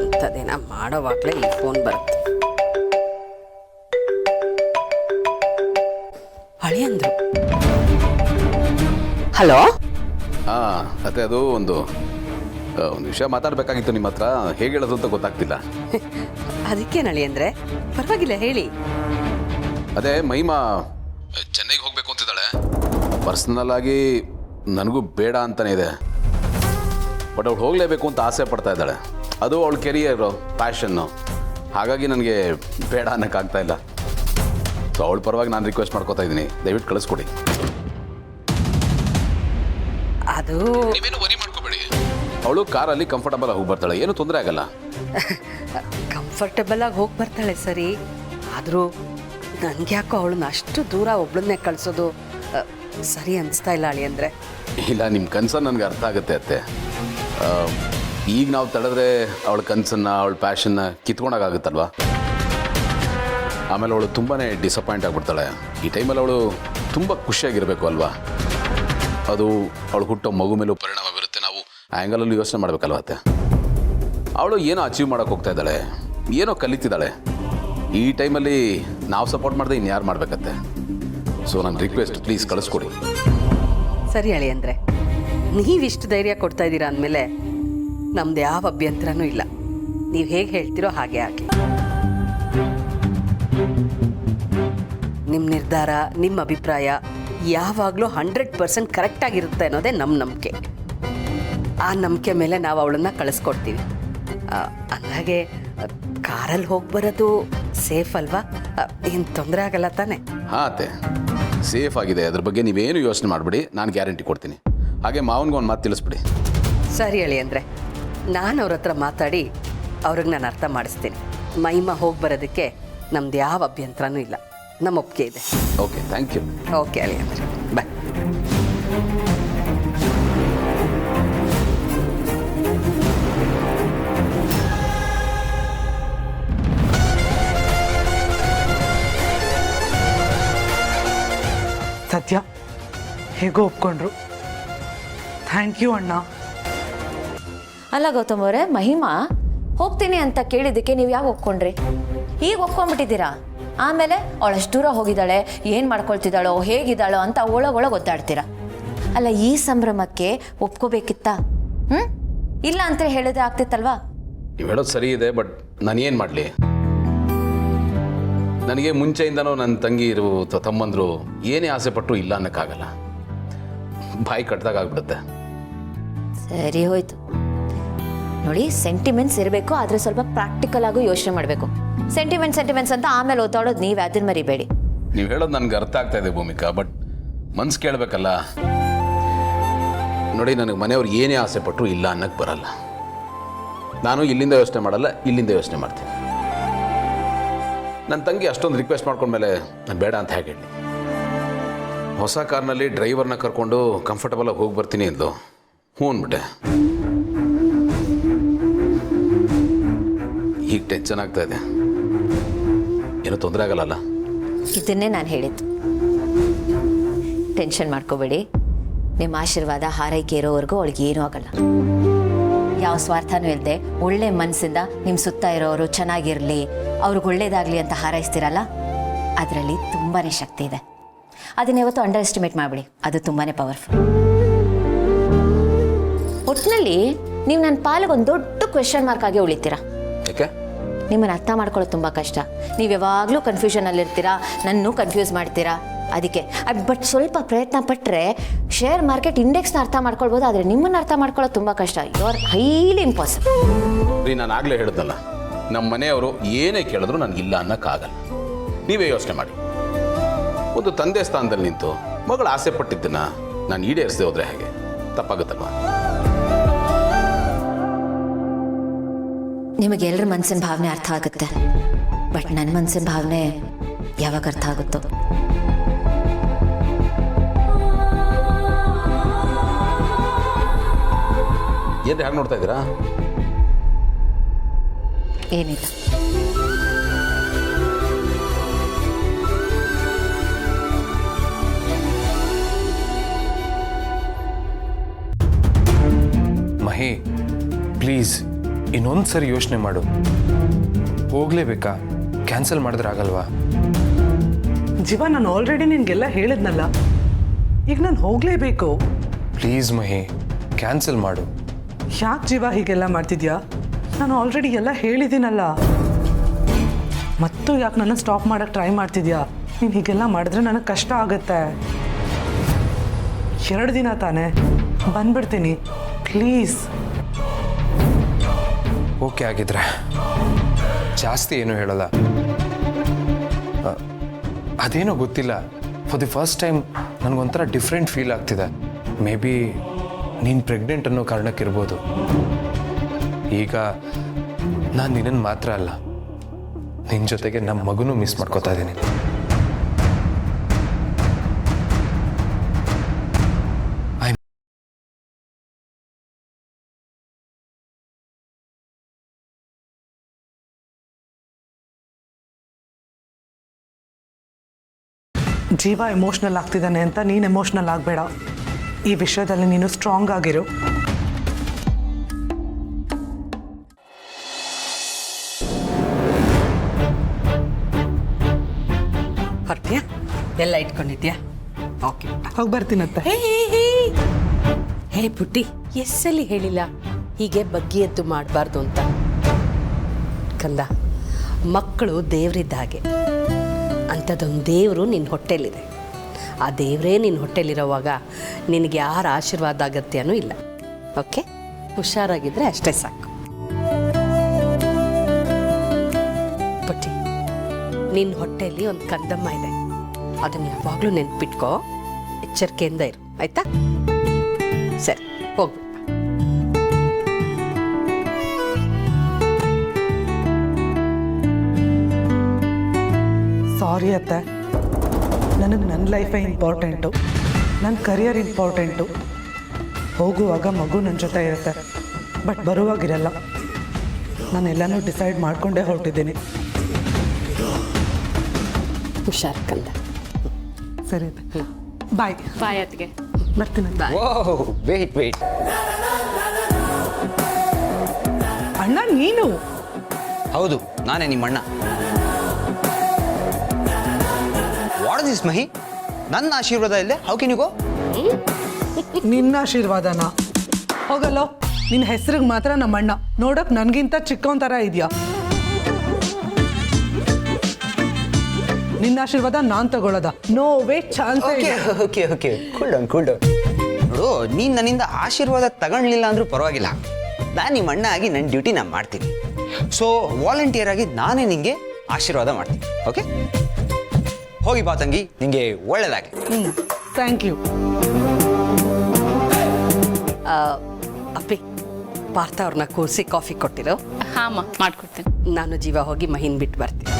ಇಂಥದ್ದೇನ ಮಾಡೋವಾಗಲೇ ಈ ಫೋನ್ ಬರುತ್ತೆ. ಅಳಿಯಂದ್ರು. ಹಲೋ. ಅದೇ ಅದು ಒಂದು ವಿಷಯ ಮಾತಾಡಬೇಕಾಗಿತ್ತು ನಿಮ್ಮ ಹತ್ರ. ಹೇಗೆ ಹೇಳೋದು ಅಂತ ಗೊತ್ತಾಗ್ತಿಲ್ಲ. ಅದಕ್ಕೇನು ಅಳಿಯಂದ್ರೆ? ಪರವಾಗಿಲ್ಲ ಹೇಳಿ. ಅದೇ ಮಹಿಮಾ ಚೆನ್ನೈಗೆ ಹೋಗ್ಬೇಕು ಅಂತಿದ್ದಾಳೆ. ಪರ್ಸ್ನಲ್ ಆಗಿ ನನಗೂ ಬೇಡ ಅಂತಾನೆ ಇದೆ, ಬಟ್ ಅವಳು ಹೋಗಲೇಬೇಕು ಅಂತ ಆಸೆ ಪಡ್ತಾ ಇದ್ದಾಳೆ. ಅದು ಅವಳ ಕೆರಿಯರು, ಪ್ಯಾಷನ್ನು. ಹಾಗಾಗಿ ನನಗೆ ಬೇಡ ಅನ್ನೋಕ್ಕಾಗ್ತಾ ಇಲ್ಲ. ಸೊ ಅವಳ ಪರವಾಗಿ ನಾನು ರಿಕ್ವೆಸ್ಟ್ ಮಾಡ್ಕೋತಾ ಇದ್ದೀನಿ, ದಯವಿಟ್ಟು ಕಳಿಸ್ಕೊಡಿ. ಅದು ನೀವೇನು ವರಿ ಮಾಡ್ಕೋಬೇಡಿ. ಅವಳು ಕಾರಲ್ಲಿ ಕಂಫರ್ಟಬಲ್ ಆಗಿ ಹೋಗಿ ಬರ್ತಾಳೆ, ಏನು ತೊಂದರೆ ಆಗಲ್ಲ. ಕಂಫರ್ಟಬಲ್ ಆಗಿ ಹೋಗಿ ಬರ್ತಾಳೆ ಸರಿ, ಆದರೂ ನನಗೆ ಯಾಕೋ ಅವಳನ್ನ ಅಷ್ಟು ದೂರ ಒಬ್ಳನ್ನೇ ಕಳಿಸೋದು ಸರಿ ಅನಿಸ್ತಾ ಇಲ್ಲ ಅಳಿಯಂದ್ರೆ. ಇಲ್ಲ, ನಿಮ್ಮ ಕನ್ಸನ್ನು ನನಗೆ ಅರ್ಥ ಆಗುತ್ತೆ ಅತ್ತೆ. ಈಗ ನಾವು ತಡೆದ್ರೆ ಅವಳ ಕನಸನ್ನು, ಅವಳ ಪ್ಯಾಷನ್ನ ಕಿತ್ಕೊಂಡಾಗುತ್ತಲ್ವ. ಆಮೇಲೆ ಅವಳು ತುಂಬಾ ಡಿಸಪಾಯಿಂಟ್ ಆಗಿಬಿಡ್ತಾಳೆ. ಈ ಟೈಮಲ್ಲಿ ಅವಳು ತುಂಬ ಖುಷಿಯಾಗಿರಬೇಕು ಅಲ್ವಾ. ಅದು ಅವಳು ಹುಟ್ಟೋ ಮಗು ಮೇಲೂ ಪರಿಣಾಮ ಬೀರುತ್ತೆ. ನಾವು ಆ್ಯಂಗಲಲ್ಲಿ ಯೋಚನೆ ಮಾಡಬೇಕಲ್ವ ಅತ್ತೆ. ಅವಳು ಏನೋ ಅಚೀವ್ ಮಾಡೋಕ್ಕೆ ಹೋಗ್ತಾ ಇದ್ದಾಳೆ, ಏನೋ ಕಲಿತಿದ್ದಾಳೆ. ಈ ಟೈಮಲ್ಲಿ ನಾವು ಸಪೋರ್ಟ್ ಮಾಡಿದೆ ಇನ್ಯಾರು ಮಾಡಬೇಕತ್ತೆ. ಸೊ ನನ್ನ ರಿಕ್ವೆಸ್ಟ್, ಪ್ಲೀಸ್ ಕಳಿಸ್ಕೊಡಿ. ಸರಿ ಅಳಿಯಂದ್ರೆ, ನೀವಿಷ್ಟು ಧೈರ್ಯ ಕೊಡ್ತಾ ಇದ್ದೀರಾ ಅಂದಮೇಲೆ ನಮ್ದು ಯಾವ ಅಭ್ಯಂತರನೂ ಇಲ್ಲ. ನೀವು ಹೇಗೆ ಹೇಳ್ತೀರೋ ಹಾಗೆ ಆಗಲಿ. ನಿಮ್ಮ ನಿರ್ಧಾರ, ನಿಮ್ಮ ಅಭಿಪ್ರಾಯ ಯಾವಾಗಲೂ 100% ಕರೆಕ್ಟಾಗಿರುತ್ತೆ ಅನ್ನೋದೇ ನಮ್ಮ ನಂಬಿಕೆ. ಆ ನಂಬಿಕೆ ಮೇಲೆ ನಾವು ಅವಳನ್ನು ಕಳಿಸ್ಕೊಡ್ತೀವಿ. ಅಂದಾಗೆ ಕಾರಲ್ಲಿ ಹೋಗಿ ಬರೋದು ಸೇಫ್ ಅಲ್ವಾ? ಏನು ತೊಂದರೆ ಆಗಲ್ಲ ತಾನೆ? ಹಾಂ ಅತ್ತೆ, ಸೇಫ್ ಆಗಿದೆ. ಅದ್ರ ಬಗ್ಗೆ ನೀವೇನು ಯೋಚನೆ ಮಾಡಿಬಿಡಿ, ನಾನು ಗ್ಯಾರಂಟಿ ಕೊಡ್ತೀನಿ. ಹಾಗೆ ಮಾವನಿಗೆ ಒಂದು ಮಾತು ತಿಳಿಸ್ಬಿಡಿ. ಸರಿ ಅಳಿಯಂದ್ರೆ, ನಾನು ಅವ್ರ ಹತ್ರ ಮಾತಾಡಿ ಅವ್ರಿಗೆ ನಾನು ಅರ್ಥ ಮಾಡಿಸ್ತೀನಿ. ಮಹಿಮಾ ಹೋಗಿ ಬರೋದಕ್ಕೆ ನಮ್ದು ಯಾವ ಅಭ್ಯಂತರನೂ ಇಲ್ಲ, ನಮ್ಮ ಒಪ್ಪಿಗೆ ಇದೆ. Okay, thank you. ಓಕೆ ಅಳಿಯಂದ್ರೆ, ಬಾಯ್. ಸತ್ಯ ಹೇಗೋ ಒಪ್ಕೊಂಡ್ರು. ಥ್ಯಾಂಕ್ ಯು ಅಣ್ಣ. ಅಲ್ಲ ಗೌತಮ್ ಅವರೇ, ಮಹಿಮಾ ಹೋಗ್ತೀನಿ ಅಂತ ಕೇಳಿದ್ದಕ್ಕೆ ನೀವು ಯಾಕೆ ಒಪ್ಕೊಂಡ್ರಿ? ಈಗ ಒಪ್ಕೊಂಡ್ಬಿಟ್ಟಿದ್ದೀರಾ. ಆಮೇಲೆ ಅವಳಷ್ಟು ದೂರ ಹೋಗಿದ್ದಾಳೆ, ಏನು ಮಾಡ್ಕೊಳ್ತಿದ್ದಾಳೋ, ಹೇಗಿದ್ದಾಳೋ ಅಂತ ಒಳಗೊಳಗೆ ಒದ್ದಾಡ್ತೀರಾ. ಅಲ್ಲ, ಈ ಸಂಭ್ರಮಕ್ಕೆ ಒಪ್ಕೋಬೇಕಿತ್ತಾ? ಇಲ್ಲ ಅಂತ ಹೇಳಿದ್ರೆ ಆಗ್ತಿತ್ತಲ್ವಾ? ನೀವು ಹೇಳೋದು ಸರಿ ಇದೆ, ಬಟ್ ನಾನೇನು ಮಾಡಲಿ? ನನಗೆ ಮುಂಚೆಯಿಂದನೂ ನನ್ನ ತಂಗಿರು ತಮ್ಮಂದರು ಏನೇ ಆಸೆ ಪಟ್ಟರು ಇಲ್ಲ ಅನ್ನೋಕ್ಕಾಗಲ್ಲ. ಬಾಯಿ ಕಟ್ಟಿದಾಗ ಆಗ್ಬಿಡುತ್ತೆ. ಸರಿ ಹೋಯ್ತು ನೋಡಿ, ಸೆಂಟಿಮೆಂಟ್ಸ್ ಇರಬೇಕು, ಆದರೆ ಸ್ವಲ್ಪ ಪ್ರಾಕ್ಟಿಕಲ್ ಆಗು ಯೋಚನೆ ಮಾಡಬೇಕು. ಸೆಂಟಿಮೆಂಟ್ಸ್ ಅಂತ ಆಮೇಲೆ ಓದಾಡೋದು ನೀವು ಅದನ್ನ ಮರಿಬೇಡಿ. ನೀವು ಹೇಳೋದು ನನಗೆ ಅರ್ಥ ಆಗ್ತಾ ಇದೆ ಭೂಮಿಕಾ, ಬಟ್ ಮನ್ಸು ಕೇಳಬೇಕಲ್ಲ. ನೋಡಿ, ನನಗೆ ಮನೆಯವ್ರು ಏನೇ ಆಸೆ ಪಟ್ಟರು ಇಲ್ಲ ಅನ್ನೋಕ್ಕೆ ಬರಲ್ಲ. ನಾನು ಇಲ್ಲಿಂದ ಯೋಚನೆ ಮಾಡಲ್ಲ, ಇಲ್ಲಿಂದ ಯೋಚನೆ ಮಾಡ್ತೀನಿ. ನನ್ನ ತಂಗಿ ಅಷ್ಟೊಂದು ರಿಕ್ವೆಸ್ಟ್ ಮಾಡ್ಕೊಂಡ್ಮೇಲೆ ನಾನು ಬೇಡ ಅಂತ ಹೇಗೆ ಹೇಳಿ? ಹೊಸ ಕಾರ್ನಲ್ಲಿ ಡ್ರೈವರ್ನ ಕರ್ಕೊಂಡು ಕಂಫರ್ಟಬಲಾಗಿ ಹೋಗಿ ಬರ್ತೀನಿ ಎಂದು ಹ್ಞೂ ಅಂದ್ಬಿಟ್ಟೆ. ಈಗ ಟೆನ್ಷನ್ ಆಗ್ತಾ ಇದೆ. ಏನೂ ತೊಂದರೆ ಆಗಲ್ಲ? ಇದನ್ನೇ ನಾನು ಹೇಳಿದ್ದು. ಟೆನ್ಷನ್ ಮಾಡ್ಕೋಬೇಡಿ. ನಿಮ್ಮ ಆಶೀರ್ವಾದ ಹಾರೈಕೆ ಇರೋವರೆಗೂ ಅವಳಿಗೆ ಏನೂ ಆಗಲ್ಲ. ಯಾವ ಸ್ವಾರ್ಥನೂ ಇಲ್ಲದೆ ಒಳ್ಳೆ ಮನಸ್ಸಿಂದ ನಿಮ್ಮ ಸುತ್ತ ಇರೋರು ಚೆನ್ನಾಗಿರಲಿ, ಅವ್ರಿಗೆ ಒಳ್ಳೇದಾಗಲಿ ಅಂತ ಹಾರೈಸ್ತೀರಲ್ಲ, ಅದರಲ್ಲಿ ತುಂಬಾ ಶಕ್ತಿ ಇದೆ. ಅದನ್ನ ಯಾವತ್ತೂ ಅಂಡರ್ ಎಸ್ಟಿಮೇಟ್ ಮಾಡಿಬಿಡಿ, ಅದು ತುಂಬಾ ಪವರ್ಫುಲ್. ಒಟ್ಟಿನಲ್ಲಿ ನೀವು ನನ್ನ ಪಾಲಿಗೆ ಒಂದು ದೊಡ್ಡ ಕ್ವೆಶ್ಚನ್ ಮಾರ್ಕ್ ಆಗಿ ಉಳಿತೀರಾ. ಯಾಕೆ? ನಿಮ್ಮನ್ನು ಅರ್ಥ ಮಾಡ್ಕೊಳ್ಳೋದು ತುಂಬ ಕಷ್ಟ. ನೀವು ಯಾವಾಗಲೂ ಕನ್ಫ್ಯೂಷನಲ್ಲಿರ್ತೀರಾ, ನನ್ನೂ ಕನ್ಫ್ಯೂಸ್ ಮಾಡ್ತೀರಾ. ಅದಕ್ಕೆ ಬಟ್ ಸ್ವಲ್ಪ ಪ್ರಯತ್ನ ಪಟ್ಟರೆ ಶೇರ್ ಮಾರ್ಕೆಟ್ ಇಂಡೆಕ್ಸ್ನ ಅರ್ಥ ಮಾಡ್ಕೊಳ್ಬೋದು, ಆದರೆ ನಿಮ್ಮನ್ನು ಅರ್ಥ ಮಾಡ್ಕೊಳ್ಳೋದು ತುಂಬ ಕಷ್ಟ. You are highly impossible. ರೀ, ನಾನು ಆಗಲೇ ಹೇಳಿದ್ನಲ್ಲ, ನಮ್ಮ ಮನೆಯವರು ಏನೇ ಕೇಳಿದ್ರು ನನಗೆ ಇಲ್ಲ ಅನ್ನೋಕ್ಕಾಗಲ್ಲ. ನೀವೇ ಯೋಚನೆ ಮಾಡಿ. ಒಂದು ತಂದೆ ಸ್ಥಾನದಲ್ಲಿ ನಿಂತು ಮಗಳು ಆಸೆ ಪಟ್ಟಿದ್ದನ್ನ ನಾನು ಈಡೇರಿಸದೆ ಹೋದರೆ ಹೇಗೆ? ತಪ್ಪಾಗುತ್ತಲ್ವಾ? ನಿಮಗೆ ಎಲ್ಲರ ಮನಸ್ಸಿನ ಭಾವನೆ ಅರ್ಥ ಆಗುತ್ತೆ, ಬಟ್ ನನ್ನ ಮನಸ್ಸಿನ ಭಾವನೆ ಯಾವಾಗ ಅರ್ಥ ಆಗುತ್ತೋ? ಏನು ಹೇಗೆ ನೋಡ್ತಾ ಇದ್ದೀರಾ? ಏನಿಲ್ಲ. ಮಹಿ, ಪ್ಲೀಸ್ ಇನ್ನೊಂದು ಸರಿ ಯೋಚನೆ ಮಾಡು. ಹೋಗ್ಲೇಬೇಕಾ? ಕ್ಯಾನ್ಸಲ್ ಮಾಡಿದ್ರೆ ಆಗಲ್ವಾ? ಜೀವ, ನಾನು ಆಲ್ರೆಡಿ ನಿನಗೆಲ್ಲ ಹೇಳಿದ್ನಲ್ಲ, ಈಗ ನಾನು ಹೋಗಲೇಬೇಕು. ಪ್ಲೀಸ್ ಮಹಿ, ಕ್ಯಾನ್ಸಲ್ ಮಾಡು. ಯಾಕೆ ಜೀವ ಹೀಗೆಲ್ಲ ಮಾಡ್ತಿದ್ಯಾ? ನಾನು ಆಲ್ರೆಡಿ ಎಲ್ಲ ಹೇಳಿದ್ದೀನಲ್ಲ. ಮತ್ತು ಯಾಕೆ ನನ್ನ ಸ್ಟಾಪ್ ಮಾಡೋಕ್ಕೆ ಟ್ರೈ ಮಾಡ್ತಿದ್ಯಾ? ನೀನು ಹೀಗೆಲ್ಲ ಮಾಡಿದ್ರೆ ನನಗೆ ಕಷ್ಟ ಆಗುತ್ತೆ. 2 ದಿನ ತಾನೇ, ಬಂದ್ಬಿಡ್ತೀನಿ ಪ್ಲೀಸ್. ಓಕೆ ಆಗಿದ್ರೆ ಜಾಸ್ತಿ ಏನೂ ಹೇಳಲ್ಲ. ಅದೇನೋ ಗೊತ್ತಿಲ್ಲ, ಫಾರ್ ದಿ ಫಸ್ಟ್ ಟೈಮ್ ನನಗೊಂಥರ ಡಿಫ್ರೆಂಟ್ ಫೀಲ್ ಆಗ್ತಿದೆ. ಮೇ ಬಿ ನೀನು ಪ್ರೆಗ್ನೆಂಟ್ ಅನ್ನೋ ಕಾರಣಕ್ಕಿರ್ಬೋದು. ಈಗ ನಾನು ನಿನ್ನನ್ನು ಮಾತ್ರ ಅಲ್ಲ, ನಿನ್ನ ಜೊತೆಗೆ ನಮ್ಮ ಮಗುನೂ ಮಿಸ್ ಮಾಡ್ಕೋತಾ ಇದ್ದೀನಿ. ಜೀವ ಎಮೋಷ್ನಲ್ ಆಗ್ತಿದ್ದಾನೆ ಅಂತ ನೀನು ಎಮೋಷ್ನಲ್ ಆಗಬೇಡ. ಈ ವಿಷಯದಲ್ಲಿ ನೀನು ಸ್ಟ್ರಾಂಗ್ ಆಗಿರು. ಹೊರಟ್ಯಾ? ಎಲ್ಲ ಇಟ್ಕೊಂಡಿದ್ಯಾ? ಓಕೆ, ಹೋಗಿ ಬರ್ತೀನತ್ತೆ. ಹೇ ಪುಟ್ಟಿ, ಎಸ್ಸಲ್ಲಿ ಹೇಳಿಲ್ಲ ಹೀಗೆ ಬಗ್ಗಿ ಎದ್ದು ಮಾಡಬಾರ್ದು ಅಂತ. ಕಂದ, ಮಕ್ಕಳು ದೇವರಿದ್ದ ಹಾಗೆ. ಅಂಥದ್ದೊಂದು ದೇವರು ನಿನ್ನ ಹೊಟ್ಟೆಲಿದೆ. ಆ ದೇವರೇ ನಿನ್ನ ಹೊಟ್ಟೆಲಿರೋವಾಗ ನಿನಗೆ ಯಾರ ಆಶೀರ್ವಾದ ಅಗತ್ಯನೂ ಇಲ್ಲ. ಓಕೆ, ಹುಷಾರಾಗಿದ್ದರೆ ಅಷ್ಟೇ ಸಾಕು. ಪುಟ್ಟಿ, ನಿನ್ನ ಹೊಟ್ಟೆಯಲ್ಲಿ ಒಂದು ಕಂದಮ್ಮ ಇದೆ. ಅದನ್ನು ಯಾವಾಗಲೂ ನೆನ್ಪಿಟ್ಕೋ. ಎಚ್ಚರಿಕೆಯಿಂದ ಇರು, ಆಯ್ತಾ? ಸರಿ, ಹೋಗ್ಬಿಟ್ಟು ಸಾರಿ ಅತ್ತೆ, ನನಗೆ ನನ್ನ ಲೈಫೇ ಇಂಪಾರ್ಟೆಂಟು, ನನ್ನ ಕರಿಯರ್ ಇಂಪಾರ್ಟೆಂಟು. ಹೋಗುವಾಗ ಮಗು ನನ್ನ ಜೊತೆ ಇರುತ್ತೆ, ಬಟ್ ಬರುವಾಗಿರಲ್ಲ. ನಾನು ಎಲ್ಲನೂ ಡಿಸೈಡ್ ಮಾಡಿಕೊಂಡೇ ಹೊರಟಿದ್ದೀನಿ. ಹುಷಾರು ಕಂದ. ಸರಿ ಅತ್ತೆ, ಬಾಯ್. ಬಾಯ್ ಅತ್ತಿಗೆ. ಬರ್ತೀನಿ. ವೇಟ್ ಅಣ್ಣ ನೀನು? ಹೌದು, ನಾನೇ ನಿಮ್ಮ ಅಣ್ಣ. ವಾಟ್ ಇಸ್ ದಿಸ್ ಮಹಿ? ನನ್ನ ಆಶೀರ್ವಾದ ಇಲ್ಲದೆ ಹೌ ಕ್ಯಾನ್ ಯು ಗೋ? ನಿನ್ನ ಆಶೀರ್ವಾದನಾ? ಹೋಗಲ್ಲೋ, ನಿನ್ನ ಹೆಸರಿಗೆ ಮಾತ್ರ ನಮ್ಮ ಅಣ್ಣ. ನೋಡಕ್ ನನಗಿಂತ ಚಿಕ್ಕವನ್ ಥರ ಇದೆಯಾ? ನಿನ್ನ ಆಶೀರ್ವಾದ ನಾನು ತಗೊಳ್ಳೋದ? No way, chance. Okay cool down. ನೋಡು, ನೀನು ನನ್ನಿಂದ ಆಶೀರ್ವಾದ ತಗೊಳ್ಳಿಲ್ಲ ಅಂದ್ರೂ ಪರವಾಗಿಲ್ಲ. ನಾನು ನಿಮ್ಮ ಅಣ್ಣ ಆಗಿ ನನ್ನ ಡ್ಯೂಟಿ ನಾನು ಮಾಡ್ತೀನಿ. ಸೊ ವಾಲಂಟಿಯರ್ ಆಗಿ ನಾನೇ ನಿಂಗೆ ಆಶೀರ್ವಾದ ಮಾಡ್ತೀನಿ. ಓಕೆ, ಹೋಗಿ ಬಾ ತಂಗಿ, ನಿಂಗೆ ಒಳ್ಳೇದಾಗಿ. Thank you. ಅಪ್ಪಿ, ಪಾರ್ಥ ಅವ್ರನ್ನ ಕೂರಿಸಿ ಕಾಫಿ ಕೊಟ್ಟಿರೋ. ಹಾಂ ಮಾಡ್ಕೊಡ್ತೀನಿ. ನಾನು ಜೀವ ಹೋಗಿ ಮಹಿನ್ ಬಿಟ್ಟು ಬರ್ತೀನಿ.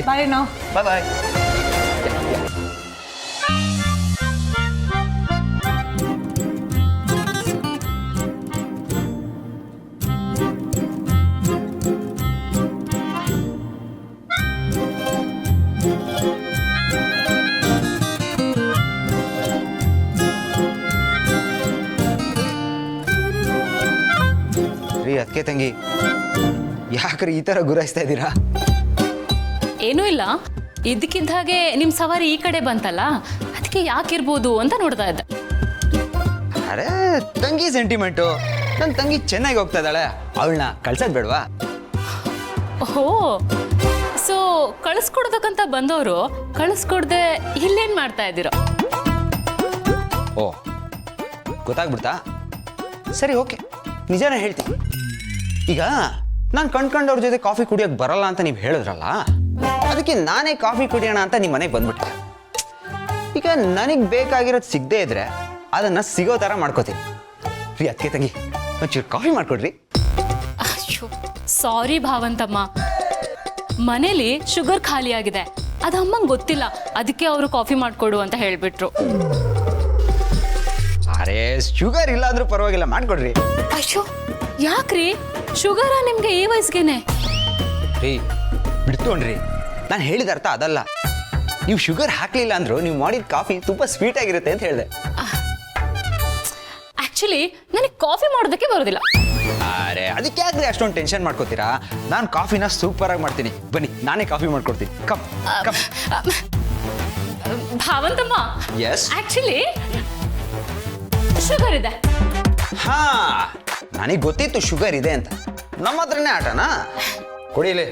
ಬಾಯ್ ನಾವು. ಬಾಯ್. ರೀ ಅದಕ್ಕೆ ತಂಗಿ, ಯಾಕ್ರಿ ಈ ಥರ ಗುರಾಯಿಸ್ತಾ ಇದ್ದೀರಾ? ಏನೂ ಇಲ್ಲ, ಇದಕ್ಕಿದ್ದ ಹಾಗೆ ನಿಮ್ಮ ಸವಾರಿ ಈ ಕಡೆ ಬಂತಲ್ಲ, ಅದಕ್ಕೆ ಯಾಕಿರ್ಬೋದು ಅಂತ ನೋಡ್ತಾ ಇದ್ದೆ. ಅರೆ ತಂಗಿ ಸೆಂಟಿಮೆಂಟು. ನನ್ನ ತಂಗಿ ಚೆನ್ನಾಗಿ ಹೋಗ್ತಾ ಇದ್ದಾಳೆ, ಅವಳನ್ನ ಕಳ್ಸೋದು ಬೇಡವಾ? ಓಹೋ, ಸೊ ಕಳಿಸ್ಕೊಡ್ಬೇಕಂತ ಬಂದವರು ಕಳಿಸ್ಕೊಡ್ದೆ ಇಲ್ಲೇನು ಮಾಡ್ತಾ ಇದ್ದೀರೋ? ಓ, ಗೊತ್ತಾಗ್ಬಿಡ್ತಾ? ಸರಿ, ಓಕೆ, ನಿಜಾನೇ ಹೇಳ್ತೀನಿ. ಈಗ ನಾನು ಕಣ್ಕಂಡವ್ರ ಜೊತೆ ಕಾಫಿ ಕುಡಿಯೋಕೆ ಬರಲ್ಲ ಅಂತ ನೀವು ಹೇಳಿದ್ರಲ್ಲ, ಅದಕ್ಕೆ ನಾನೇ ಕಾಫಿ ಕುಡಿಯೋಣ ಅಂತ ನಿಮ್ಮ ಮನೆಗೆ ಬಂದ್ಬಿಟ್ಟೆ. ಈಗ ನನಗೆ ಬೇಕಾಗಿರೋದು ಸಿಗದೇ ಇದ್ರೆ ಅದನ್ನು ಸಿಗೋ ಥರ ಮಾಡ್ಕೋತೀನಿ. ರೀ ಅದಕ್ಕೆ ತಂಗಿ, ಒಂಚೂರು ಕಾಫಿ ಮಾಡಿಕೊಡ್ರಿ. ಅಯ್ಯೋ ಸಾರಿ ಭಾವಂತಮ್ಮ, ಮನೇಲಿ ಶುಗರ್ ಖಾಲಿ ಆಗಿದೆ, ಅದು ಅಮ್ಮಂಗೆ ಗೊತ್ತಿಲ್ಲ, ಅದಕ್ಕೆ ಅವರು ಕಾಫಿ ಮಾಡಿಕೊಡು ಅಂತ ಹೇಳಿಬಿಟ್ರು. ಅರೆ ಶುಗರ್ ಇಲ್ಲ ಅಂದ್ರೂ ಪರವಾಗಿಲ್ಲ, ಮಾಡಿಕೊಡ್ರಿ. ಅಯ್ಯೋ ಯಾಕ್ರಿ, ಶುಗರಾ ನಿಮ್ಗೆ ಈ ವಯಸ್ಸಿಗೆನೆ? ರೀ ಬಿಡ್ತೋಣ್ರಿ, ನಾನು ಹೇಳಿದ ಅರ್ಥ ಅದಲ್ಲ. ನೀವು ಶುಗರ್ ಹಾಕ್ಲಿಲ್ಲ ಅಂದ್ರೂ ನೀವು ಮಾಡಿದ ಕಾಫಿ ತುಂಬ ಸ್ವೀಟ್ ಆಗಿರುತ್ತೆ ಅಂತ ಹೇಳಿದೆ. ಆಕ್ಚುಲಿ ನನಗೆ ಕಾಫಿ ಮಾಡೋದಕ್ಕೆ ಬರೋದಿಲ್ಲ. ಅರೆ ಅದಕ್ಕೆ ಯಾಕ್ರಿ ಅಷ್ಟೊಂದು ಟೆನ್ಷನ್ ಮಾಡ್ಕೋತೀರಾ? ನಾನು ಕಾಫಿನ ಸೂಪರಾಗಿ ಮಾಡ್ತೀನಿ. ಬನ್ನಿ ನಾನೇ ಕಾಫಿ ಮಾಡ್ಕೊಡ್ತೀನಿ. Cup cup. ಭಾವಂತಮ್ಮ, ಎಸ್. ಆಕ್ಚುಲಿ ಶುಗರ್ ಇದೆ. ಹಾ, ನನಗೆ ಗೊತ್ತಿತ್ತು ಶುಗರ್ ಇದೆ ಅಂತ. ನಮ್ಮ ಹತ್ರನೇ ಆಟನಾ? ಕೊಡಿಲಿ.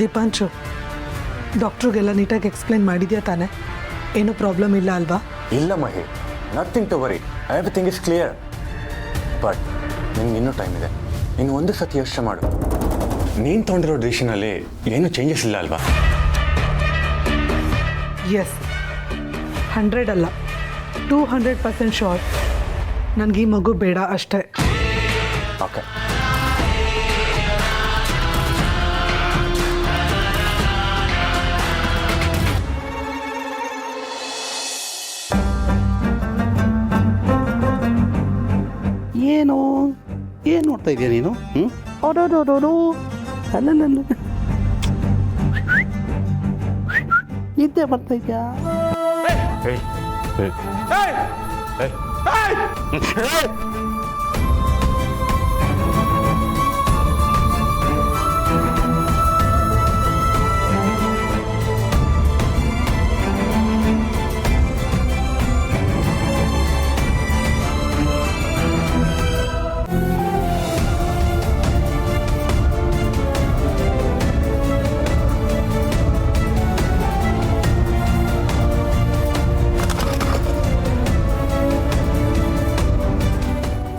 ದೀಪಾಂಶು, ಡಾಕ್ಟ್ರಿಗೆಲ್ಲ ನೀಟಾಗಿ ಎಕ್ಸ್ಪ್ಲೈನ್ ಮಾಡಿದ್ಯಾ ತಾನೆ? ಏನೂ ಪ್ರಾಬ್ಲಮ್ ಇಲ್ಲ ಅಲ್ವಾ? ಇಲ್ಲ Mahi, nothing to worry, everything is clear. But ನಿಮ್ಗೆ ಇನ್ನೂ ಟೈಮ್ ಇದೆ. ಇನ್ನು ಒಂದು ಸತಿ ಯೋಚನೆ ಮಾಡು. ನೀನು ತೊಗೊಂಡಿರೋ ಡಿಸಿಷನಲ್ಲಿ ಏನೂ ಚೇಂಜಸ್ ಇಲ್ಲ ಅಲ್ವಾ? ಎಸ್, 100 ಅಲ್ಲ 200% ಶೋರ್. ನನಗೆ ಈ ಮಗು ಬೇಡ ಅಷ್ಟೇ. ಓಕೆ. ಏನು ನೋಡ್ತಾ ಇದೀಯ ನೀನು? ಓಡೋಡೋಡೋಡು ಅಲ್ಲಲ್ಲ, ನಿದ್ದೆ ಬರ್ತಾ ಇದೆಯಾ?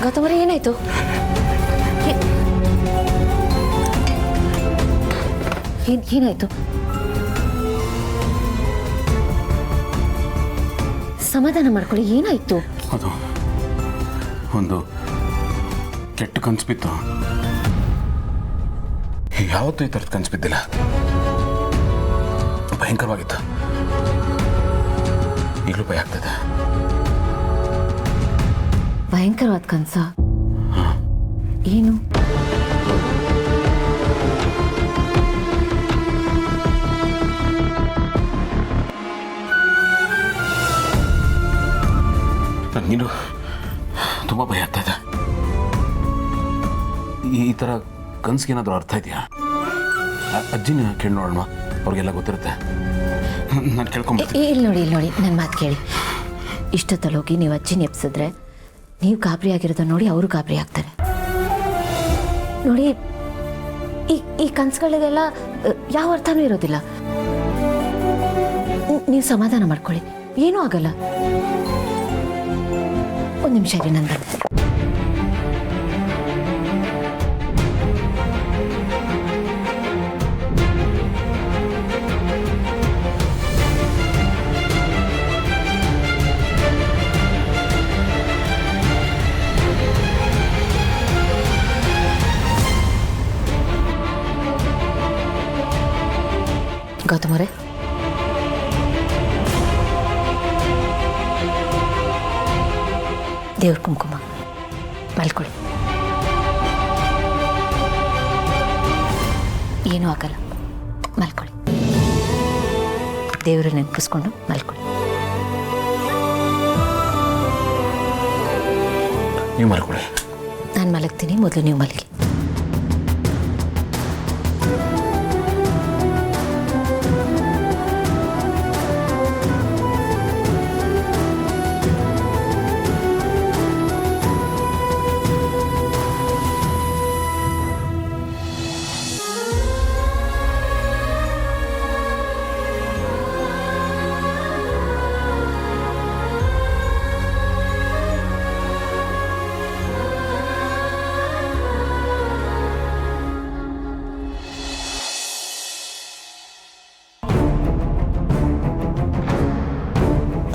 ಗೌತಮರೇ, ಏನಾಯ್ತು? ಏನಾಯ್ತು? ಸಮಾಧಾನ ಮಾಡ್ಕೊಳ್ಳಿ. ಏನಾಯ್ತು? ಅದು ಒಂದು ಕೆಟ್ಟ ಕನಸು ಬಿತ್ತು. ಯಾವತ್ತೂ ಈ ಥರದ್ದು ಕನಸು ಬಿದ್ದಿಲ್ಲ. ಭಯಂಕರವಾಗಿತ್ತು. ಈಗಲೂ ಭಯ ಆಗ್ತದೆ. ಭಯಂಕರವಾದ ಕನಸ? ಏನು? ನನಗೇನು ತುಂಬ ಭಯ ಆಗ್ತಾ ಇದೆ. ಈ ಥರ ಕನ್ಸಿಗೆ ಏನಾದರೂ ಅರ್ಥ ಇದೆಯಾ? ಅಜ್ಜಿನ ಕೇಳಿ ನೋಡೋಣ, ಅವ್ರಿಗೆಲ್ಲ ಗೊತ್ತಿರುತ್ತೆ. ನಾನು ಕೇಳ್ಕೊಂಬ. ಇಲ್ಲಿ ನೋಡಿ ನನ್ನ ಮಾತು ಕೇಳಿ. ಇಷ್ಟೊತ್ತಲ್ಲಿ ಹೋಗಿ ನೀವು ಅಜ್ಜಿನ ಎಪ್ಸಿದ್ರೆ ನೀವು ಗಾಬರಿ ಆಗಿರೋದ ನೋಡಿ ಅವರು ಗಾಬರಿ ಆಗ್ತಾರೆ. ನೋಡಿ, ಈ ಕನಸುಗಳಿಗೆಲ್ಲ ಯಾವ ಅರ್ಥನೂ ಇರೋದಿಲ್ಲ. ನೀವು ಸಮಾಧಾನ ಮಾಡ್ಕೊಳ್ಳಿ, ಏನೂ ಆಗಲ್ಲ. ಒಂದು ನಿಮಿಷ ಇರಿ, ನಂದು. ಗೌತಮರೇ, ದೇವ್ರ ಕುಂಕುಮ ಮಲ್ಕೊಳ್ಳಿ. ಏನೂ ಆಗಲ್ಲ, ಮಲ್ಕೊಳ್ಳಿ. ದೇವ್ರ ನೆನಪಿಸ್ಕೊಂಡು ಮಲ್ಕೊಳ್ಳಿ. ನೀವು ಮಲ್ಕೊಳ್ಳಿ. ನಾನು ಮಲಗ್ತೀನಿ, ಮೊದಲು ನೀವು ಮಲಗಿ.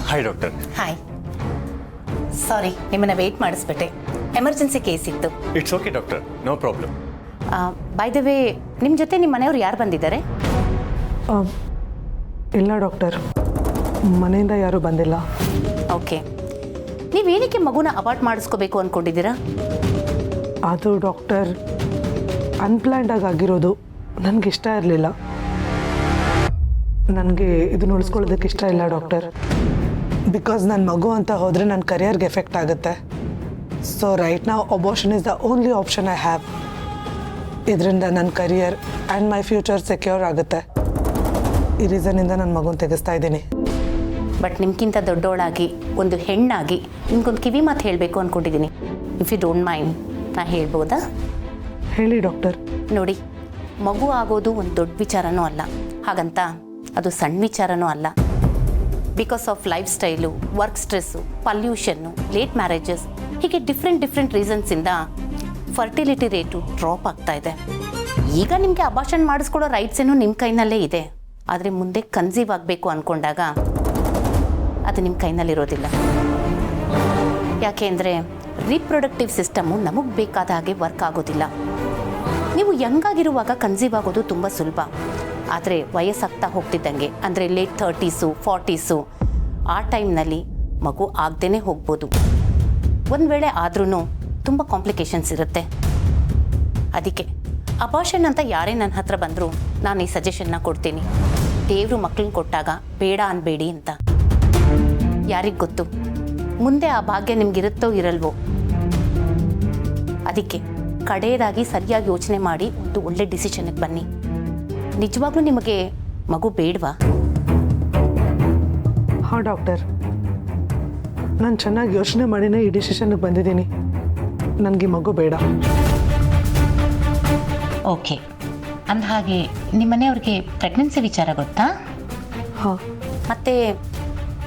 Hi doctor. ಹಾಯ್, ಸಾರಿ ನಿಮ್ಮನ್ನ ವೆಯ್ಟ್ ಮಾಡಿಸ್ಬಿಟ್ಟೆ. ಎಮರ್ಜೆನ್ಸಿ ಕೇಸ್ ಇತ್ತು. It's okay doctor, no problem. By the way, ನಿಮ್ಮ ಜೊತೆ ನಿಮ್ಮ ಮನೆಯವರು ಯಾರು ಬಂದಿದ್ದಾರೆ? ಇಲ್ಲ ಡಾಕ್ಟರ್, ಮನೆಯಿಂದ ಯಾರೂ ಬಂದಿಲ್ಲ. ಓಕೆ, ನೀವೇನಕ್ಕೆ ಮಗುನ ಅಬಾರ್ಟ್ ಮಾಡಿಸ್ಕೋಬೇಕು ಅಂದ್ಕೊಂಡಿದ್ದೀರಾ? ಅದು ಡಾಕ್ಟರ್ ಅನ್ಪ್ಲ್ಯಾಂಡಾಗಿ ಆಗಿರೋದು. ನನಗೆ ಇಷ್ಟ ಇರಲಿಲ್ಲ. ನನಗೆ ಇದನ್ನ ಉಳಿಸ್ಕೊಳ್ಳೋದಕ್ಕೆ ಇಷ್ಟ ಇಲ್ಲ ಡಾಕ್ಟರ್. ಬಿಕಾಸ್ ನನ್ನ ಮಗು ಅಂತ ಹೋದರೆ ನನ್ನ ಕರಿಯರ್ಗೆ ಎಫೆಕ್ಟ್ ಆಗುತ್ತೆ. ಸೊ ರೈಟ್ ನಾವು abortion is the only option I have. ಇದರಿಂದ ನನ್ನ career and my future secure ಆಗುತ್ತೆ. ಈ ರೀಸನಿಂದ ನನ್ನ ಮಗುನ ತೆಗೆಸ್ತಾ ಇದ್ದೀನಿ. ಬಟ್ ನಿಮ್ಗಿಂತ ದೊಡ್ಡೋಳಾಗಿ ಒಂದು ಹೆಣ್ಣಾಗಿ ನಿಮ್ಗೊಂದು ಕಿವಿ ಮಾತು ಹೇಳಬೇಕು ಅಂದ್ಕೊಂಡಿದ್ದೀನಿ. ಇಫ್ ಯು ಡೋಂಟ್ ಮೈಂಡ್ ನಾ ಹೇಳ್ಬೋದಾ? ಹೇಳಿ ಡಾಕ್ಟರ್. ನೋಡಿ, ಮಗು ಆಗೋದು ಒಂದು ದೊಡ್ಡ ವಿಚಾರನೂ ಅಲ್ಲ, ಹಾಗಂತ ಅದು ಸಣ್ಣ ವಿಚಾರನೂ ಅಲ್ಲ. Because of lifestyle, work stress, pollution, late marriages, ಹೀಗೆ ಡಿಫ್ರೆಂಟ್ ರೀಸನ್ಸಿಂದ ಫರ್ಟಿಲಿಟಿ ರೇಟು ಡ್ರಾಪ್ ಆಗ್ತಾ ಇದೆ. ಈಗ ನಿಮಗೆ ಅಬಾರ್ಷನ್ ಮಾಡಿಸ್ಕೊಡೋ ರೈಟ್ಸ್ ಏನೋ ನಿಮ್ಮ ಕೈನಲ್ಲೇ ಇದೆ. ಆದರೆ ಮುಂದೆ ಕನ್ಸೀವ್ ಆಗಬೇಕು ಅಂದ್ಕೊಂಡಾಗ ಅದು ನಿಮ್ಮ ಕೈನಲ್ಲಿರೋದಿಲ್ಲ. ಯಾಕೆಂದರೆ ರೀಪ್ರೊಡಕ್ಟಿವ್ ಸಿಸ್ಟಮು ನಮಗೆ ಬೇಕಾದ ಹಾಗೆ ವರ್ಕ್ ಆಗೋದಿಲ್ಲ. ನೀವು ಯಂಗಾಗಿರುವಾಗ ಕನ್ಸೀವ್ ಆಗೋದು ತುಂಬ ಸುಲಭ. ಆದರೆ ವಯಸ್ಸಾಗ್ತಾ ಹೋಗ್ತಿದ್ದಂಗೆ, ಅಂದರೆ ಲೇಟ್ 30s 40s ಆ ಟೈಮ್ನಲ್ಲಿ ಮಗು ಆಗದೇ ಹೋಗ್ಬೋದು. ಒಂದು ವೇಳೆ ಆದ್ರೂ ತುಂಬ ಕಾಂಪ್ಲಿಕೇಶನ್ಸ್ ಇರುತ್ತೆ. ಅದಕ್ಕೆ ಅಬಾರ್ಷನ್ ಅಂತ ಯಾರೇ ನನ್ನ ಹತ್ರ ಬಂದರೂ ನಾನು ಈ ಸಜೆಷನ್ನ ಕೊಡ್ತೀನಿ. ದೇವರು ಮಕ್ಕಳನ್ನ ಕೊಟ್ಟಾಗ ಬೇಡ ಅನ್ಬೇಡಿ ಅಂತ. ಯಾರಿಗೆ ಗೊತ್ತು ಮುಂದೆ ಆ ಭಾಗ್ಯ ನಿಮಗಿರುತ್ತೋ ಇರಲ್ವೋ. ಅದಕ್ಕೆ ಕಡೆಯದಾಗಿ ಸರಿಯಾಗಿ ಯೋಚನೆ ಮಾಡಿ ಒಂದು ಒಳ್ಳೆ ಡಿಸಿಷನ್ಗೆ ಬನ್ನಿ. ನಿಜವಾಗ್ಲೂ ನಿಮಗೆ ಮಗು ಬೇಡವಾ? ಹಾಂ ಡಾಕ್ಟರ್, ನಾನು ಚೆನ್ನಾಗಿ ಯೋಚನೆ ಮಾಡಿನೇ ಈ ಡಿಸಿಷನ್ಗೆ ಬಂದಿದ್ದೀನಿ. ನನಗೆ ಮಗು ಬೇಡ. ಓಕೆ, ಅಂದಹಾಗೆ ನಿಮ್ಮ ಮನೆಯವ್ರಿಗೆ ಪ್ರೆಗ್ನೆನ್ಸಿ ವಿಚಾರ ಗೊತ್ತಾ? ಹಾಂ. ಮತ್ತೆ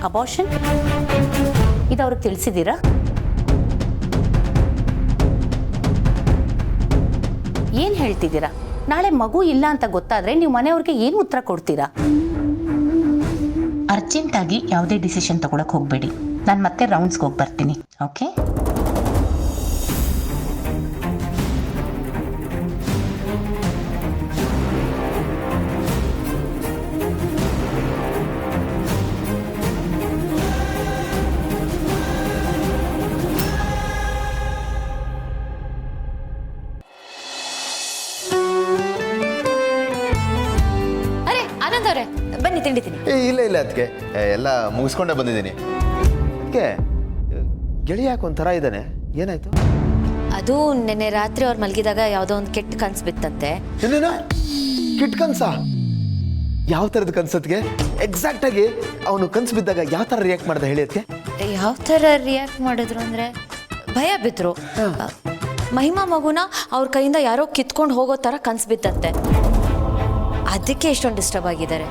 ಅಬಾರ್ಷನ್ ಇದು ಅವ್ರಿಗೆ ತಿಳಿಸಿದ್ದೀರಾ? ಏನು ಹೇಳ್ತಿದ್ದೀರಾ? ನಾಳೆ ಮಗು ಇಲ್ಲ ಅಂತ ಗೊತ್ತಾದರೆ ನೀವು ಮನೆಯವ್ರಿಗೆ ಏನು ಉತ್ತರ ಕೊಡ್ತೀರಾ? ಅರ್ಜೆಂಟಾಗಿ ಯಾವುದೇ ಡಿಸಿಷನ್ ತಗೊಳಕ್ಕೆ ಹೋಗಬೇಡಿ. ನಾನು ಮತ್ತೆ ರೌಂಡ್ಸ್ಗೆ ಹೋಗಿ ಬರ್ತೀನಿ. ಓಕೆ? ಅರೆ ಆನಂದ್ ಅವರೇ, ಬನ್ನಿ ತಿಂಡಿ ತಿನ್ನಿ. ಇಲ್ಲ ಅದಕ್ಕೆ ಎಲ್ಲ ಮುಗಿಸ್ಕೊಂಡೇ ಬಂದಿದ್ದೀನಿ. ಅದಕ್ಕೆ ಗೆಳೆಯ ಯಾಕೆ ಒಂಥರ ಇದ್ದಾನೆ, ಏನಾಯ್ತು? ಅದು ನಿನ್ನೆ ರಾತ್ರಿ ಅವ್ರು ಮಲಗಿದಾಗ ಯಾವುದೋ ಒಂದು ಕೆಟ್ಟ ಕನ್ಸು ಬಿತ್ತಂತೆ. ಏನೇನ ಕಿಟ್ ಕನ್ಸ? ಯಾವ ಥರದ ಕನ್ಸತ್ಗೆ ಎಕ್ಸಾಕ್ಟಾಗಿ ಅವನು ಕನ್ಸು ಬಿದ್ದಾಗ ಯಾವ ಥರ ರಿಯಾಕ್ಟ್ ಮಾಡ್ದೆ ಹೇಳಿ ಅದಕ್ಕೆ? ಯಾವ ಥರ ರಿಯಾಕ್ಟ್ ಮಾಡಿದ್ರು ಅಂದರೆ ಭಯ ಬಿದ್ರು. ಮಹಿಮಾ ಮಗುನ ಅವ್ರ ಕೈಯಿಂದ ಯಾರೋ ಕಿತ್ಕೊಂಡು ಹೋಗೋ ಥರ ಕನ್ಸು ಬಿತ್ತಂತೆ. ಅದಕ್ಕೆ ಎಷ್ಟೊಂದು ಡಿಸ್ಟರ್ಬ್ ಆಗಿದ್ದಾರೆ.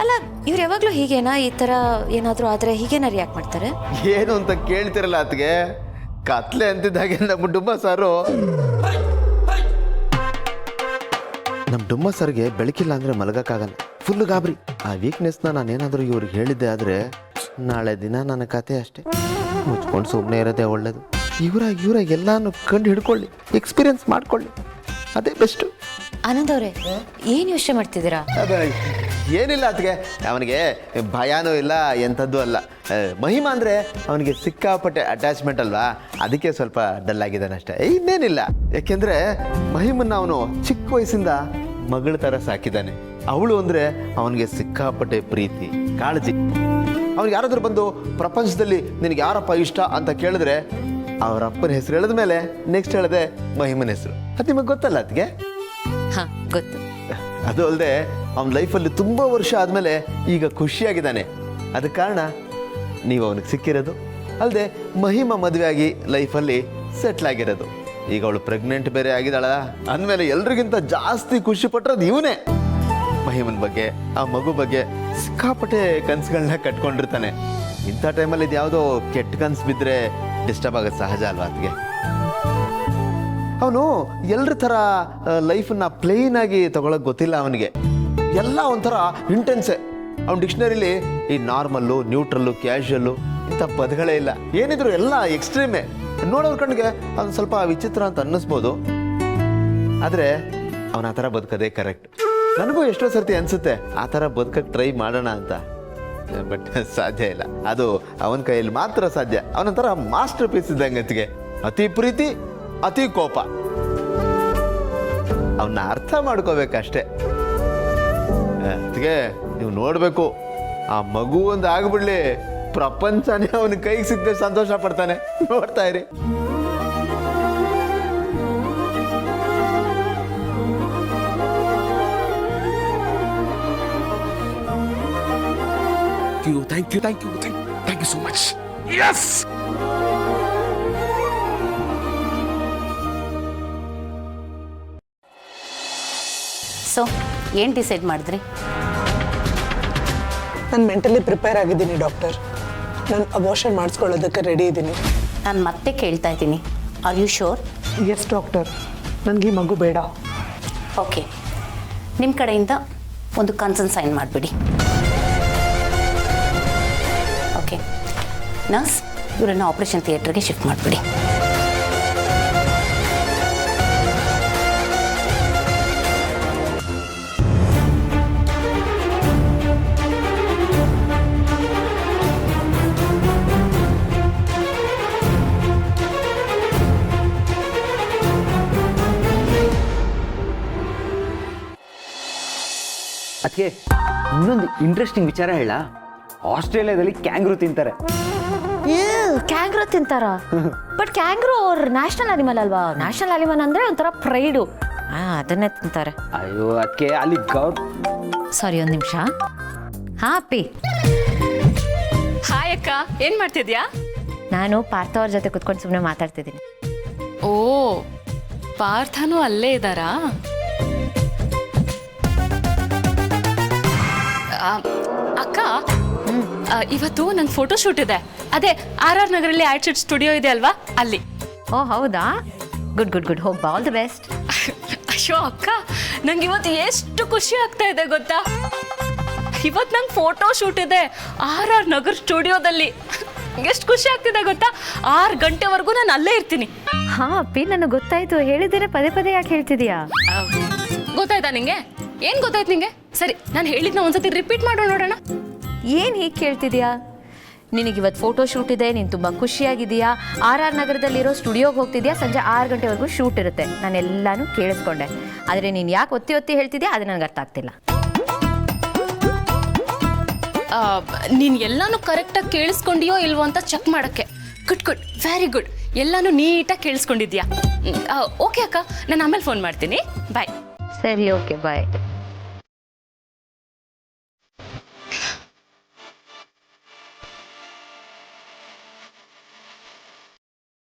ಅಲ್ಲ, ಇವ್ರು ಯಾವಾಗಲೂ ಹೀಗೇನಾ? ಈ ಥರ ಏನಾದರೂ ಆದರೆ ಹೀಗೇನಾ ರಿಯಾಕ್ಟ್ ಮಾಡ್ತಾರೆ? ಏನು ಅಂತ ಕೇಳ್ತಿರಲ್ಲ ಅದಕ್ಕೆ. ಕತ್ಲೆ ಅಂತಿದ್ದಾಗೆ ನಮ್ಮ ಡುಮ್ಮ ಸಾರು, ನಮ್ಮ ಡುಮ್ಮ ಸರ್ಗೆ ಬೆಳಕಿಲ್ಲ ಅಂದರೆ ಮಲಗಕ್ಕಾಗಲ್ಲ. ಫುಲ್ ಗಾಬರಿ. ಆ ವೀಕ್ನೆಸ್ನ ನಾನೇನಾದರೂ ಇವ್ರಿಗೆ ಹೇಳಿದ್ದೆ ಆದರೆ ನಾಳೆ ದಿನ ನನ್ನ ಕತೆ ಅಷ್ಟೇ. ಮುಚ್ಕೊಂಡು ಸುಮ್ಮನೆ ಇರೋದೇ ಒಳ್ಳೇದು. ಇವರಾಗಿ ಎಲ್ಲಾನು ಕಂಡು ಹಿಡ್ಕೊಳ್ಳಿ, ಎಕ್ಸ್ಪೀರಿಯನ್ಸ್ ಮಾಡ್ಕೊಳ್ಳಿ, ಅದೇ ಬೆಸ್ಟು. ಆನಂದ್ ಅವರೇ, ಏನು ಯೋಚನೆ ಮಾಡ್ತಿದ್ದೀರಾ? ಏನಿಲ್ಲ ಅದಕ್ಕೆ, ಅವನಿಗೆ ಭಯನೂ ಇಲ್ಲ ಎಂಥದ್ದು ಅಲ್ಲ. ಮಹಿಮಾ ಅಂದರೆ ಅವನಿಗೆ ಸಿಕ್ಕಾಪಟ್ಟೆ ಅಟ್ಯಾಚ್ಮೆಂಟ್ ಅಲ್ವಾ, ಅದಕ್ಕೆ ಸ್ವಲ್ಪ ಡಲ್ ಆಗಿದ್ದಾನೆ ಅಷ್ಟೇ, ಇನ್ನೇನಿಲ್ಲ. ಯಾಕೆಂದರೆ ಮಹಿಮನ್ನ ಅವನು ಚಿಕ್ಕ ವಯಸ್ಸಿಂದ ಮಗಳ ಥರ ಸಾಕಿದ್ದಾನೆ. ಅವಳು ಅಂದರೆ ಅವನಿಗೆ ಸಿಕ್ಕಾಪಟ್ಟೆ ಪ್ರೀತಿ, ಕಾಳಜಿ. ಅವ್ನಿಗೆ ಯಾರಾದರೂ ಬಂದು ಪ್ರಪಂಚದಲ್ಲಿ ನಿನಗೆ ಯಾರಪ್ಪ ಇಷ್ಟ ಅಂತ ಕೇಳಿದ್ರೆ ಅವ್ರ ಅಪ್ಪನ ಹೆಸರು ಹೇಳಿದ ಮೇಲೆ ನೆಕ್ಸ್ಟ್ ಹೇಳಿದೆ ಮಹಿಮನ ಹೆಸರು. ಅದು ನಿಮಗೆ ಗೊತ್ತಲ್ಲ ಅದಕ್ಕೆ? ಹಾಂ, ಗೊತ್ತು. ಅದು ಅಲ್ಲದೆ ಅವನ ಲೈಫಲ್ಲಿ ತುಂಬ ವರ್ಷ ಆದಮೇಲೆ ಈಗ ಖುಷಿಯಾಗಿದ್ದಾನೆ. ಅದಕ್ಕೆ ಕಾರಣ ನೀವು ಅವನಿಗೆ ಸಿಕ್ಕಿರೋದು, ಅಲ್ಲದೆ ಮಹಿಮಾ ಮದುವೆ ಆಗಿ ಲೈಫಲ್ಲಿ ಸೆಟ್ಲ್ ಆಗಿರೋದು. ಈಗ ಅವಳು ಪ್ರೆಗ್ನೆಂಟ್ ಬೇರೆ ಆಗಿದ್ದಾಳ ಅಂದಮೇಲೆ ಎಲ್ರಿಗಿಂತ ಜಾಸ್ತಿ ಖುಷಿ ಪಟ್ಟಿರೋದು ಇವನೇ. ಮಹಿಮನ ಬಗ್ಗೆ, ಆ ಮಗು ಬಗ್ಗೆ ಸಿಕ್ಕಾಪಟ್ಟೆ ಕನಸುಗಳನ್ನ ಕಟ್ಕೊಂಡಿರ್ತಾನೆ. ಇಂಥ ಟೈಮಲ್ಲಿ ಇದು ಯಾವುದೋ ಕೆಟ್ಟ ಕನಸು ಬಿದ್ದರೆ ಡಿಸ್ಟರ್ಬ್ ಆಗೋದು ಸಹಜ ಅಲ್ವಾ ಅದಕ್ಕೆ. ಅವನು ಎಲ್ಲರ ಥರ ಲೈಫನ್ನ ಪ್ಲೇನ್ ಆಗಿ ತಗೊಳಕ್ಕೆ ಗೊತ್ತಿಲ್ಲ ಅವನಿಗೆ. ಎಲ್ಲ ಒಂಥರ ಇಂಟೆನ್ಸೆ. ಅವ್ನ ಡಿಕ್ಷನರಿಲಿ ಈ ನಾರ್ಮಲ್ಲು, ನ್ಯೂಟ್ರಲ್ಲು, ಕ್ಯಾಶುವಲ್ಲು ಇಂಥ ಪದಗಳೇ ಇಲ್ಲ. ಏನಿದ್ರು ಎಲ್ಲ ಎಕ್ಸ್ಟ್ರೀಮೇ. ನೋಡೋರ ಕಣ್ಣಿಗೆ ಅವ್ನು ಸ್ವಲ್ಪ ವಿಚಿತ್ರ ಅಂತ ಅನ್ನಿಸ್ಬೋದು, ಆದರೆ ಅವನ ಆ ಥರ ಬದುಕೋದೇ ಕರೆಕ್ಟ್. ನನಗೂ ಎಷ್ಟೋ ಸರ್ತಿ ಅನಿಸುತ್ತೆ ಆ ಥರ ಬದುಕಕ್ಕೆ ಟ್ರೈ ಮಾಡೋಣ ಅಂತ, ಬಟ್ ಸಾಧ್ಯ ಇಲ್ಲ. ಅದು ಅವನ ಕೈಯಲ್ಲಿ ಮಾತ್ರ ಸಾಧ್ಯ. ಅವನೊಂಥರ ಮಾಸ್ಟರ್ ಪೀಸ್ ಇದ್ದಂಗೆ. ಅತಿ ಪ್ರೀತಿ, ಅತಿ ಕೋಪ. ಅವನ್ನ ಅರ್ಥ ಮಾಡ್ಕೋಬೇಕಷ್ಟೆ. ಅದಕ್ಕೆ ನೀವು ನೋಡಬೇಕು, ಆ ಮಗು ಒಂದು ಆಗ್ಬಿಡ್ಲಿ, ಪ್ರಪಂಚನೇ ಅವನ ಕೈಗೆ ಸಿಕ್ಕದೆ ಸಂತೋಷ ಪಡ್ತಾನೆ. ನೋಡ್ತಾ ಇರಿ. Thank you so much. Yes. So ಏನು ಡಿಸೈಡ್ ಮಾಡಿದ್ರಿ? ನಾನು ಮೆಂಟಲಿ ಪ್ರಿಪೇರ್ ಆಗಿದ್ದೀನಿ ಡಾಕ್ಟರ್. ನಾನು ಅಬೋಷನ್ ಮಾಡಿಸ್ಕೊಳ್ಳೋದಕ್ಕೆ ರೆಡಿ ಇದ್ದೀನಿ. ನಾನು ಮತ್ತೆ ಕೇಳ್ತಾ ಇದ್ದೀನಿ, are you sure? Yes doctor, ನನಗೆ ಈ ಮಗು ಬೇಡ. ಓಕೆ, ನಿಮ್ಮ ಕಡೆಯಿಂದ ಒಂದು ಕನ್ಸರ್ನ್ ಸೈನ್ ಮಾಡಿಬಿಡಿ. ಓಕೆ ನರ್ಸ್, ಇವರನ್ನು ಆಪರೇಷನ್ ಥಿಯೇಟ್ರಿಗೆ ಶಿಫ್ಟ್ ಮಾಡಿಬಿಡಿ. ಅದಕ್ಕೆ ಇನ್ನೊಂದು ಇಂಟ್ರೆಸ್ಟಿಂಗ್ ವಿಚಾರ ಹೇಳ. ಆಸ್ಟ್ರೇಲಿಯಾದಲ್ಲಿ ಕ್ಯಾಂಗ್ರೂ ತಿಂತಾರೆ. ಕ್ಯಾಂಗ್ರೋ ತಿಂತಾರ? ಬಟ್ ಕ್ಯಾಂಗ್ರೋ ಅವ್ರ ನ್ಯಾಷನಲ್ ಅನಿಮಲ್ ಅಲ್ವಾ? ನ್ಯಾಷನಲ್ ಅನಿಮಲ್ ಅಂದ್ರೆ ಒಂಥರ ಪ್ರೈಡು. ಅದನ್ನೇ ತಿಂತಾರೆ. ಅಯ್ಯೋ ಅದಕ್ಕೆ ಅಲ್ಲಿ ಸಾರಿ, ಒಂದು ನಿಮಿಷ. ಹಾ ಅಪ್ಪಿ. ಹಾಯ್ ಅಕ್ಕ, ಏನ್ ಮಾಡ್ತಿದ್ಯಾ? ನಾನು ಪಾರ್ಥ ಅವ್ರ ಜೊತೆ ಕುತ್ಕೊಂಡು ಸುಮ್ಮನೆ ಮಾತಾಡ್ತಿದ್ದೀನಿ. ಓ, ಪಾರ್ಥನೂ ಅಲ್ಲೇ ಇದ್ದಾರಾ? ಅಕ್ಕ, ಇವತ್ತು ನಂಗೆ ಫೋಟೋ ಶೂಟ್ ಇದೆ. ಅದೇ RR ನಗರಲ್ಲಿ ಆರ್ಟ್ ಸ್ಟುಡಿಯೋ ಇದೆ ಅಲ್ವಾ, ಅಲ್ಲಿ. ಓ ಹೌದಾ? ಗುಡ್ ಗುಡ್ ಗುಡ್, ಹೋಗಿ ಬಾ, ಆಲ್ ದಿ ಬೆಸ್ಟ್. ಅಯ್ಯೋ ಅಕ್ಕ, ನಂಗೆ ಇವತ್ತು ಎಷ್ಟು ಖುಷಿ ಆಗ್ತಾ ಇದೆ ಗೊತ್ತಾ? ಇವತ್ತು ನಂಗೆ ಫೋಟೋ ಶೂಟ್ ಇದೆ RR ನಗರ್ ಸ್ಟುಡಿಯೋದಲ್ಲಿ. ಎಷ್ಟು ಖುಷಿ ಆಗ್ತಿದೆ ಗೊತ್ತಾ? 6 ಗಂಟೆವರೆಗೂ ನಾನು ಅಲ್ಲೇ ಇರ್ತೀನಿ. ಹಾ ಅಪ್ಪಿ, ನನಗೆ ಗೊತ್ತಾಯ್ತು. ಹೇಳಿದ್ದೀರಾ, ಪದೇ ಪದೇ ಯಾಕೆ ಹೇಳ್ತಿದೀಯಾ? ಗೊತ್ತಾಯ್ತಾ ನಿಂಗೆ? ಏನ್ ಗೊತ್ತಾಯ್ತು ನಿಂಗೆ? ಸರಿ, ನಾನು ಹೇಳಿದ್ನ ಒಂದ್ಸತಿ ರಿಪೀಟ್ ಮಾಡೋಣ, ನೋಡೋಣ. ಏನು ಹೀಗೆ ಕೇಳ್ತಿದ್ಯಾ? ನಿನಗಿವತ್ತು ಫೋಟೋ ಶೂಟ್ ಇದೆ, ನೀನು ತುಂಬ ಖುಷಿಯಾಗಿದೆಯಾ, RR ನಗರದಲ್ಲಿರೋ ಸ್ಟುಡಿಯೋಗೆ ಹೋಗ್ತಿದ್ಯಾ, ಸಂಜೆ 6 ಗಂಟೆವರೆಗೂ ಶೂಟ್ ಇರುತ್ತೆ. ನಾನೆಲ್ಲಾನು ಕೇಳಿಸ್ಕೊಂಡೆ. ಆದರೆ ನೀನು ಯಾಕೆ ಒತ್ತಿ ಒತ್ತಿ ಹೇಳ್ತಿದ್ಯಾ ಅದು ನನಗೆ ಅರ್ಥ ಆಗ್ತಿಲ್ಲ. ನೀನು ಎಲ್ಲಾನು ಕರೆಕ್ಟಾಗಿ ಕೇಳಿಸ್ಕೊಂಡಿಯೋ ಇಲ್ವೋ ಅಂತ ಚೆಕ್ ಮಾಡೋಕ್ಕೆ. ಗುಡ್ ಗುಡ್, ವೆರಿ ಗುಡ್, ಎಲ್ಲಾನು ನೀಟಾಗಿ ಕೇಳಿಸ್ಕೊಂಡಿದ್ಯಾ? ಓಕೆ ಅಕ್ಕ, ನಾನು ಆಮೇಲೆ ಫೋನ್ ಮಾಡ್ತೀನಿ. ಬಾಯ್. ಸರಿ, ಓಕೆ, ಬಾಯ್.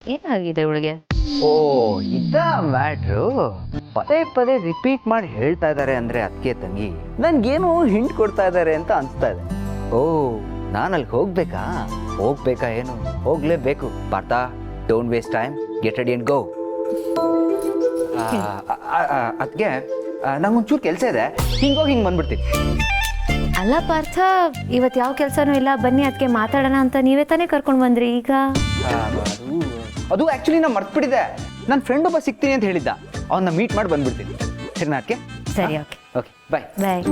ಏನಾಗಿದೆ ಇವಳಿಗೆ? ಓ ಇದ ಮ್ಯಾಟ್ರು. ಪದೇ ಪದೇ ರಿಪೀಟ್ ಮಾಡಿ ಹೇಳ್ತಾ ಇದ್ದಾರೆ ಅಂದ್ರೆ ಅದಕ್ಕೆ ತಂಗಿ ನನ್ಗೇನು ಹಿಂಟ್ ಕೊಡ್ತಾ ಇದ್ದಾರೆ ಅಂತ ಅನ್ಸ್ತಾ ಇದೆ. ಓ ನಾನಲ್ಲಿ ಹೋಗ್ಬೇಕಾ ಏನು? ಹೋಗ್ಲೇಬೇಕು. Partha, don't waste time, get ready and go. ಅದಕ್ಕೆ ನಂಗೊಂಚೂರು ಕೆಲಸ ಇದೆ, ಹಿಂಗೋಗಿ ಹಿಂಗೆ ಬಂದ್ಬಿಡ್ತೀನಿ. ಅಲ್ಲ ಪಾರ್ಥ, ಇವತ್ತು ಯಾವ ಕೆಲಸನೂ ಇಲ್ಲ, ಬನ್ನಿ ಅದಕ್ಕೆ ಮಾತಾಡೋಣ ಅಂತ ನೀವೇ ತಾನೇ ಕರ್ಕೊಂಡು ಬಂದ್ರಿ. ಈಗ ಅದು ಆ್ಯಕ್ಚುಲಿ ನಾನು ಮರ್ತ್ಬಿಟ್ಟಿದೆ. ನನ್ನ ಫ್ರೆಂಡ್ ಒಬ್ಬ ಸಿಗ್ತೀನಿ ಅಂತ ಹೇಳಿದ್ದ, ಅವನ್ನ ಮೀಟ್ ಮಾಡಿ ಬಂದ್ಬಿಡ್ತೀನಿ. ಸರಿನಾ ಅದಕ್ಕೆ? ಸರಿ, ಓಕೆ ಓಕೆ, ಬಾಯ್. ಬಾಯ್.